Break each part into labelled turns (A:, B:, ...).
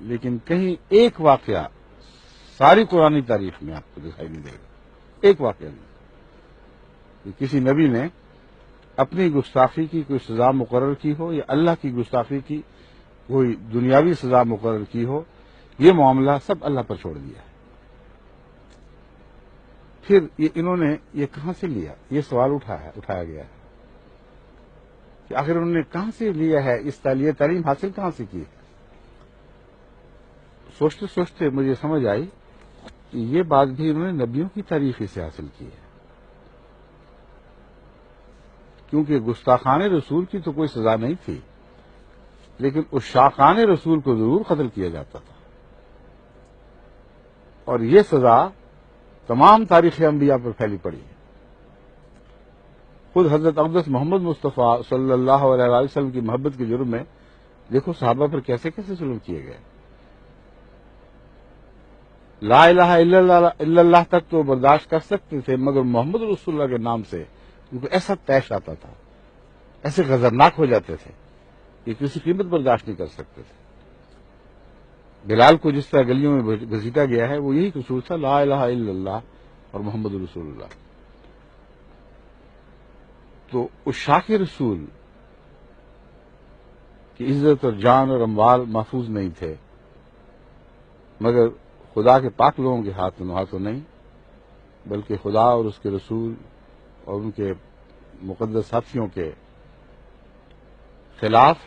A: لیکن کہیں ایک واقعہ ساری قرآنی تاریخ میں آپ کو دکھائی نہیں دے گا، ایک واقعہ نہیں کہ کسی نبی نے اپنی گستاخی کی کوئی سزا مقرر کی ہو یا اللہ کی گستاخی کی کوئی دنیاوی سزا مقرر کی ہو. یہ معاملہ سب اللہ پر چھوڑ دیا ہے. پھر انہوں نے یہ کہاں سے لیا؟ یہ سوال اٹھایا گیا ہے کہ آخر انہوں نے کہاں سے لیا ہے، اس تعلیم حاصل کہاں سے کی؟ سوچتے سوچتے مجھے سمجھ آئی کہ یہ بات بھی انہوں نے نبیوں کی تاریخ سے حاصل کی ہے، کیونکہ گستاخان رسول کی تو کوئی سزا نہیں تھی، لیکن اس شاقان رسول کو ضرور قتل کیا جاتا تھا. اور یہ سزا تمام تاریخ انبیاء پر پھیلی پڑی ہے. خود حضرت اقدس محمد مصطفیٰ صلی اللہ علیہ وسلم کی محبت کے جرم میں دیکھو صحابہ پر کیسے کیسے ظلم کیے گئے. لا الہ الا اللہ تک تو برداشت کر سکتے تھے، مگر محمد رسول اللہ کے نام سے ان کو ایسا طیش آتا تھا، ایسے غضبناک ہو جاتے تھے کہ کسی قیمت برداشت نہیں کر سکتے تھے. بلال کو جس طرح گلیوں میں گھسیٹا گیا ہے وہ یہی قصور تھا، لا الہ الا اللہ اور محمد رسول اللہ. تو اس شاق رسول کی عزت اور جان اور اموال محفوظ نہیں تھے، مگر خدا کے پاک لوگوں کے ہاتھوں نہیں، بلکہ خدا اور اس کے رسول اور ان کے مقدس ساتھیوں کے خلاف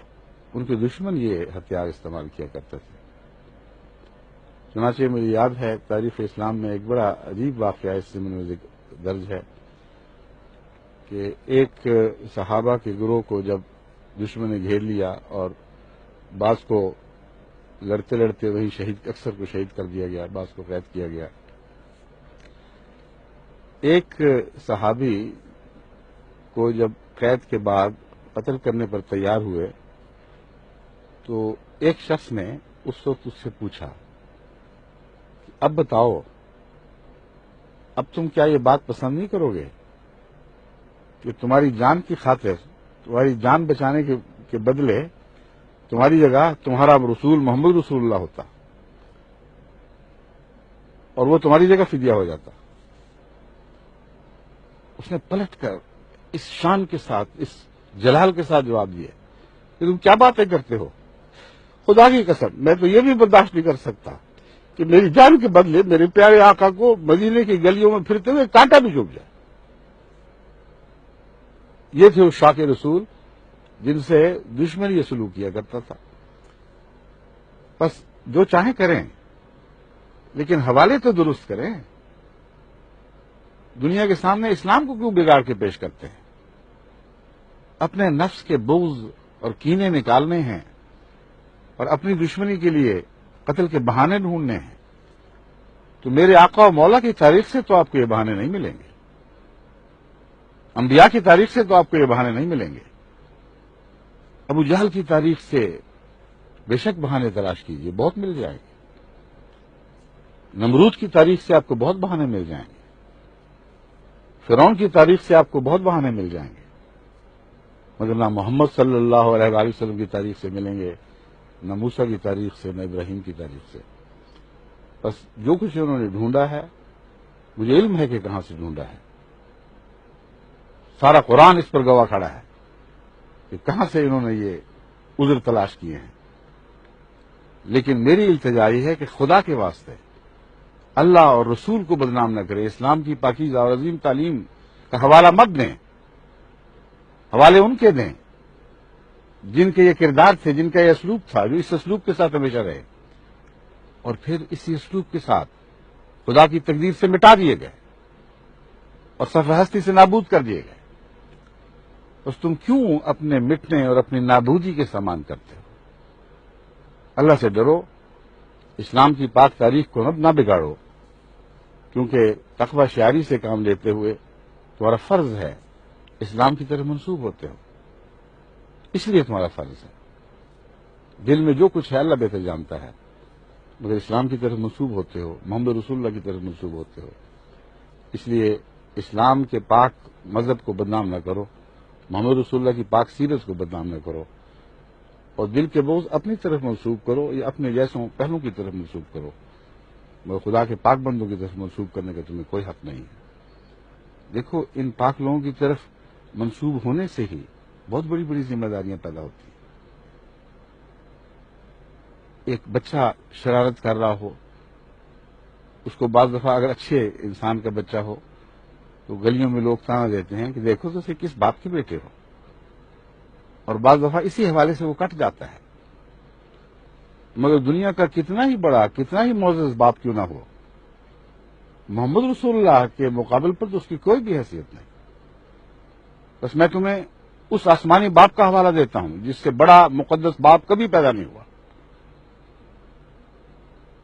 A: ان کے دشمن یہ ہتھیار استعمال کیا کرتے تھے. چنانچہ مجھے یاد ہے تاریخ اسلام میں ایک بڑا عجیب واقعہ اس سے میں درج ہے کہ ایک صحابہ کے گروہ کو جب دشمن نے گھیر لیا اور بعض کو لڑتے لڑتے وہی اکثر کو شہید کر دیا گیا، بعض کو قید کیا گیا. ایک صحابی کو جب قید کے بعد قتل کرنے پر تیار ہوئے تو ایک شخص نے اس وقت اس سے پوچھا، اب بتاؤ، اب تم کیا یہ بات پسند نہیں کرو گے کہ تمہاری جان کی خاطر، تمہاری جان بچانے کے بدلے تمہاری جگہ تمہارا رسول محمد رسول اللہ ہوتا اور وہ تمہاری جگہ فدیہ ہو جاتا؟ اس نے پلٹ کر اس شان کے ساتھ، اس جلال کے ساتھ جواب دیا کہ تم کیا باتیں کرتے ہو، خدا کی قسم میں تو یہ بھی برداشت نہیں کر سکتا کہ میری جان کے بدلے میرے پیارے آقا کو مدینے کی گلیوں میں پھرتے ہوئے کانٹا بھی چبھ جائے. یہ تھے اس شاق رسول جن سے دشمن یہ سلوک کیا کرتا تھا. بس جو چاہیں کریں، لیکن حوالے تو درست کریں. دنیا کے سامنے اسلام کو کیوں بگاڑ کے پیش کرتے ہیں؟ اپنے نفس کے بغض اور کینے نکالنے ہیں اور اپنی دشمنی کے لیے قتل کے بہانے ڈھونڈنے ہیں، تو میرے آقا و مولا کی تاریخ سے تو آپ کو یہ بہانے نہیں ملیں گے، انبیاء کی تاریخ سے تو آپ کو یہ بہانے نہیں ملیں گے. ابو جہل کی تاریخ سے بے شک بہانے تلاش کیجیے، بہت مل جائیں گے. نمرود کی تاریخ سے آپ کو بہت بہانے مل جائیں گے. فرعون کی تاریخ سے آپ کو بہت بہانے مل جائیں گے، مگر نہ محمد صلی اللہ علیہ وآلہ وسلم کی تاریخ سے ملیں گے، نہ موسیٰ کی تاریخ سے، نہ ابراہیم کی تاریخ سے. بس جو کچھ انہوں نے ڈھونڈا ہے، مجھے علم ہے کہ کہاں سے ڈھونڈا ہے. سارا قرآن اس پر گواہ کھڑا ہے کہ کہاں سے انہوں نے یہ عذر تلاش کیے ہیں. لیکن میری التجا یہ ہے کہ خدا کے واسطے اللہ اور رسول کو بدنام نہ کرے، اسلام کی پاکیزہ اور عظیم تعلیم کا حوالہ مت دیں. حوالے ان کے دیں جن کے یہ کردار تھے، جن کا یہ اسلوب تھا، جو اس اسلوب کے ساتھ ہمیشہ رہے، اور پھر اسی اسلوب کے ساتھ خدا کی تقدیر سے مٹا دیے گئے اور صفحہ ہستی سے نابود کر دیے گئے. بس تم کیوں اپنے مٹنے اور اپنی نابودی کے سامان کرتے ہو؟ اللہ سے ڈرو، اسلام کی پاک تاریخ کو نہ بگاڑو، کیونکہ تقوی شعاری سے کام لیتے ہوئے تمہارا فرض ہے اسلام کی طرف منسوب ہوتے ہو، اس لیے تمہارا فرض ہے. دل میں جو کچھ ہے اللہ بہتر جانتا ہے، مگر اسلام کی طرف منسوب ہوتے ہو، محمد رسول اللہ کی طرف منسوب ہوتے ہو. اس لیے اسلام کے پاک مذہب کو بدنام نہ کرو، محمد رسول اللہ کی پاک سیرت کو بدنام نہ کرو. اور دل کے بوجھ اپنی طرف منسوب کرو یا اپنے جیسوں پہلوں کی طرف منسوب کرو، مگر خدا کے پاک بندوں کی طرف منسوب کرنے کا تمہیں کوئی حق نہیں ہے۔ دیکھو، ان پاک لوگوں کی طرف منسوب ہونے سے ہی بہت بڑی بڑی ذمہ داریاں پیدا ہوتی ہیں۔ ایک بچہ شرارت کر رہا ہو، اس کو بعض دفعہ اگر اچھے انسان کا بچہ ہو تو گلیوں میں لوگ تانا دیتے ہیں کہ دیکھو تو اسے کس باپ کے بیٹے ہو، اور بعض دفعہ اسی حوالے سے وہ کٹ جاتا ہے۔ مگر دنیا کا کتنا ہی بڑا، کتنا ہی معزز باپ کیوں نہ ہو، محمد رسول اللہ کے مقابل پر تو اس کی کوئی بھی حیثیت نہیں۔ بس میں تمہیں اس آسمانی باپ کا حوالہ دیتا ہوں جس سے بڑا مقدس باپ کبھی پیدا نہیں ہوا،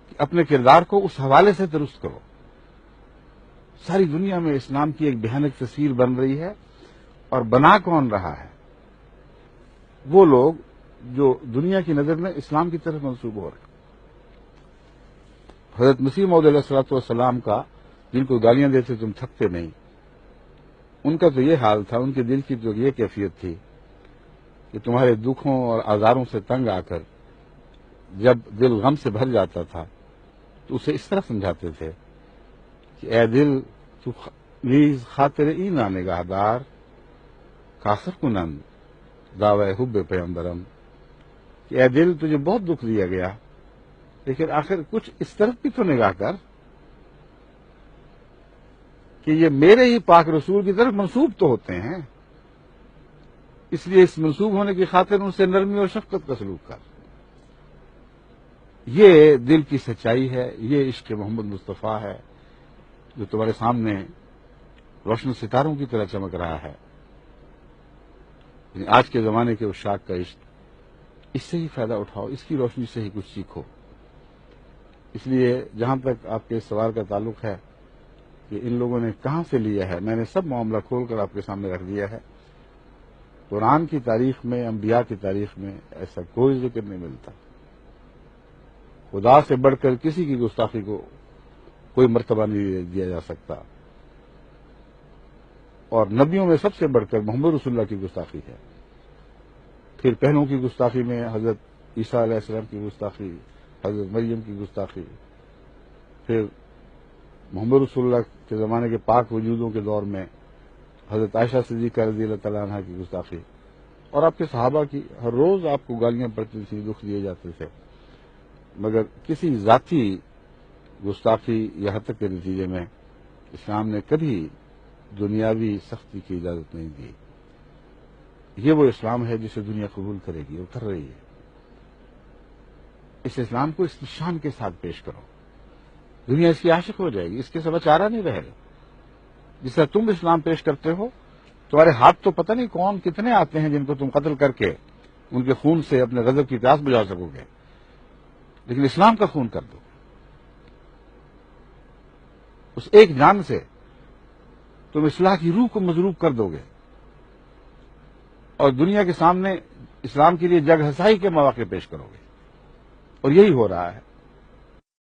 A: کہ اپنے کردار کو اس حوالے سے درست کرو۔ ساری دنیا میں اسلام کی ایک بھیانک تصویر بن رہی ہے، اور بنا کون رہا ہے؟ وہ لوگ جو دنیا کی نظر میں اسلام کی طرف منسوب ہو رہے ہیں۔ حضرت مسیح موعود علیہ الصلوۃ والسلام کا، جن کو گالیاں دیتے تم تھکتے نہیں، ان کا تو یہ حال تھا، ان کے دل کی تو یہ کیفیت تھی کہ تمہارے دکھوں اور آزاروں سے تنگ آ کر جب دل غم سے بھر جاتا تھا تو اسے اس طرح سمجھاتے تھے کہ اے دل، تو نیز خاطر اینا نگاہدار، کافر کنن دعوی حب پیغمبرم، کہ اے دل، تجھے بہت دکھ دیا گیا، لیکن آخر کچھ اس طرف بھی تو نگاہ کر کہ یہ میرے ہی پاک رسول کی طرف منسوب تو ہوتے ہیں، اس لیے اس منسوب ہونے کی خاطر ان سے نرمی اور شفقت کا سلوک کر۔ یہ دل کی سچائی ہے، یہ عشق محمد مصطفیٰ ہے جو تمہارے سامنے روشن ستاروں کی طرح چمک رہا ہے۔ آج کے زمانے کے عشاق کا عشق، اس سے ہی فائدہ اٹھاؤ، اس کی روشنی سے ہی کچھ سیکھو۔ اس لیے جہاں تک آپ کے اس سوال کا تعلق ہے کہ ان لوگوں نے کہاں سے لیا ہے، میں نے سب معاملہ کھول کر آپ کے سامنے رکھ دیا ہے۔ قرآن کی تاریخ میں، انبیاء کی تاریخ میں ایسا کوئی ذکر نہیں ملتا۔ خدا سے بڑھ کر کسی کی گستاخی کو کوئی مرتبہ نہیں دیا جا سکتا، اور نبیوں میں سب سے بڑھ کر محمد رسول اللہ کی گستاخی ہے۔ پھر پہلوں کی گستاخی میں حضرت عیسیٰ علیہ السلام کی گستاخی، حضرت مریم کی گستاخی، پھر محمد رسول اللہ کے زمانے کے پاک وجودوں کے دور میں حضرت عائشہ صدیقہ رضی اللہ تعالیٰ عنہ کی گستاخی، اور آپ کے صحابہ کی۔ ہر روز آپ کو گالیاں پڑتی تھیں، دکھ دیے جاتے تھے، مگر کسی ذاتی گستاخی یا حتک کے نتیجے میں اسلام نے کبھی دنیاوی سختی کی اجازت نہیں دی۔ یہ وہ اسلام ہے جسے دنیا قبول کرے گی اور کر رہی ہے۔ اس اسلام کو اس کی شان کے ساتھ پیش کرو، دنیا اس کی عاشق ہو جائے گی، اس کے سوا چارہ نہیں رہے گا۔ جس طرح تم اسلام پیش کرتے ہو، تمہارے ہاتھ تو پتہ نہیں کون کتنے آتے ہیں جن کو تم قتل کر کے ان کے خون سے اپنے غضب کی پیاس بجھا سکو گے، لیکن اسلام کا خون کر دو، اس ایک جان سے تم اصلاح کی روح کو مضروب کر دو گے، اور دنیا کے سامنے اسلام کے لیے جگ ہنسائی کے مواقع پیش کرو گے، اور یہی ہو رہا ہے۔